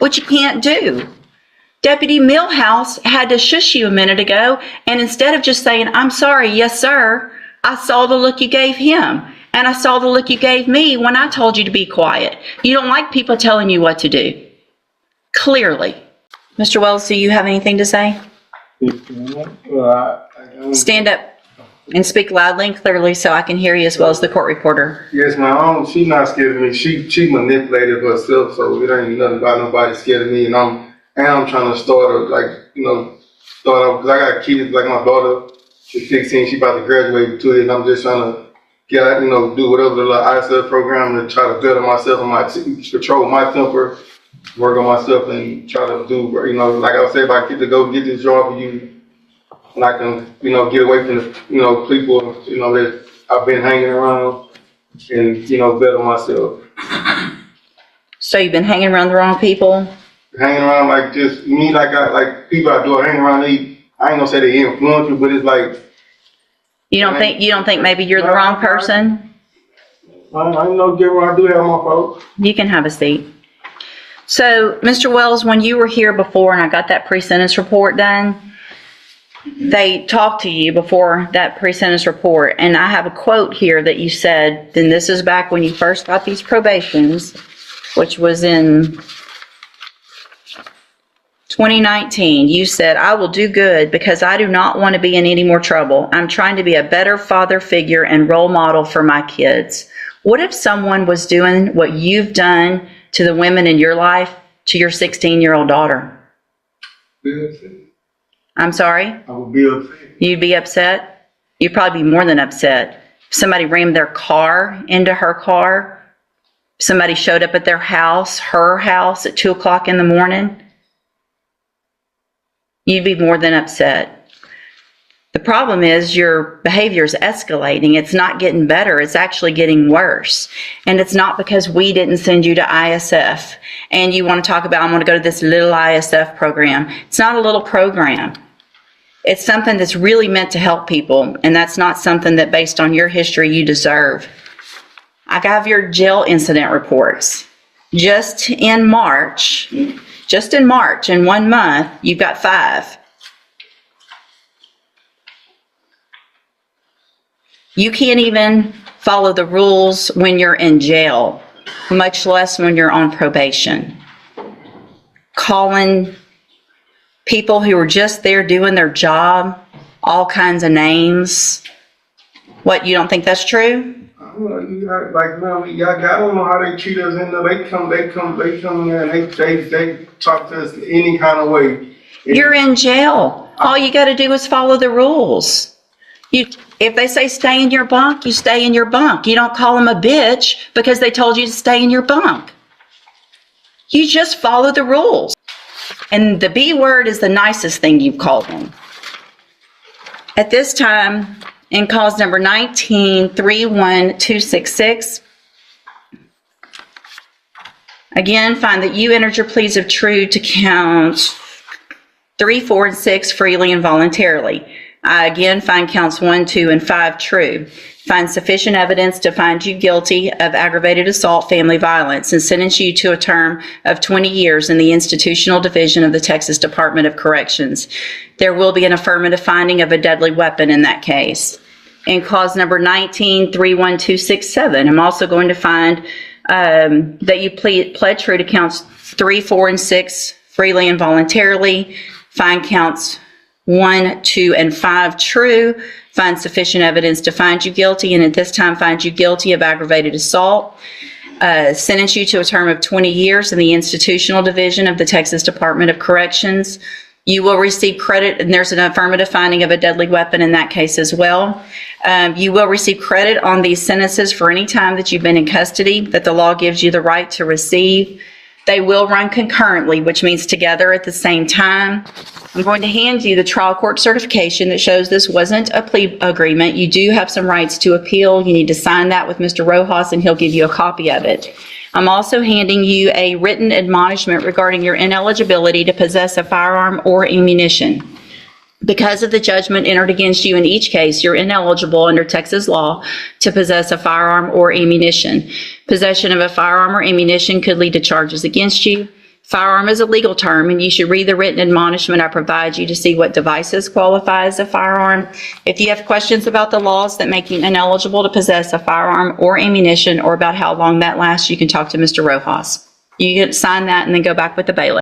which you can't do. Deputy Millhouse had to shush you a minute ago, and instead of just saying, I'm sorry, yes, sir, I saw the look you gave him, and I saw the look you gave me when I told you to be quiet. You don't like people telling you what to do. Clearly. Mr. Wells, do you have anything to say? Stand up and speak loudly and clearly so I can hear you as well as the court reporter. Yes, ma'am. She's not scared of me. She manipulated herself, so it ain't nothing about nobody scared of me. And I'm trying to start up, because I got kids, like my daughter, she's 16, she about to graduate to it, and I'm just trying to get out, do whatever the little ISF program to try to better myself and control my temper, work on myself, and try to do, like I said, if I get to go get this job for you, and I can, get away from the, people, that I've been hanging around and, better myself. So you've been hanging around the wrong people? Hanging around like just me, like people I do hanging around. I ain't gonna say they influence you, but it's like you don't think maybe you're the wrong person? I know, I do have my fault. You can have a seat. So, Mr. Wells, when you were here before and I got that pre-sentence report done, they talked to you before that pre-sentence report, and I have a quote here that you said, and this is back when you first got these probations, which was in 2019, you said, I will do good because I do not want to be in any more trouble. I'm trying to be a better father figure and role model for my kids. What if someone was doing what you've done to the women in your life to your 16-year-old daughter? I'm sorry? I would be upset. You'd be upset? You'd probably be more than upset. If somebody rammed their car into her car, somebody showed up at their house, her house, at 2 o'clock in the morning, you'd be more than upset. The problem is your behavior is escalating. It's not getting better. It's actually getting worse. And it's not because we didn't send you to ISF and you want to talk about, I'm going to go to this little ISF program. It's not a little program. It's something that's really meant to help people. And that's not something that based on your history you deserve. I have your jail incident reports. Just in March, in 1 month, you've got 5. You can't even follow the rules when you're in jail, much less when you're on probation. Calling people who are just there doing their job all kinds of names. What, you don't think that's true? I don't know how they treat us in there. They come in there and they talk to us any kind of way. You're in jail. All you got to do is follow the rules. If they say stay in your bunk, you stay in your bunk. You don't call them a bitch because they told you to stay in your bunk. You just follow the rules. And the B word is the nicest thing you've called them. At this time, in cause number 19-31266, again, find that you entered your pleas of true to counts 3, 4, and 6 freely and voluntarily. I again find counts 1, 2, and 5 true. Find sufficient evidence to find you guilty of aggravated assault, family violence, and sentence you to a term of 20 years in the institutional division of the Texas Department of Corrections. There will be an affirmative finding of a deadly weapon in that case. In cause number 19-31267, I'm also going to find that you pled true to counts 3, 4, and 6 freely and voluntarily. Find counts 1, 2, and 5 true. Find sufficient evidence to find you guilty, and at this time find you guilty of aggravated assault. Sentence you to a term of 20 years in the institutional division of the Texas Department of Corrections. You will receive credit, and there's an affirmative finding of a deadly weapon in that case as well. You will receive credit on these sentences for any time that you've been in custody that the law gives you the right to receive. They will run concurrently, which means together at the same time. I'm going to hand you the trial court certification that shows this wasn't a plea agreement. You do have some rights to appeal. You need to sign that with Mr. Rojas, and he'll give you a copy of it. I'm also handing you a written admonishment regarding your ineligibility to possess a firearm or ammunition. Because of the judgment entered against you in each case, you're ineligible under Texas law to possess a firearm or ammunition. Possession of a firearm or ammunition could lead to charges against you. Firearm is a legal term, and you should read the written admonishment I provide you to see what devices qualify as a firearm. If you have questions about the laws that make you ineligible to possess a firearm or ammunition, or about how long that lasts, you can talk to Mr. Rojas. You can sign that and then go back with the bailiff.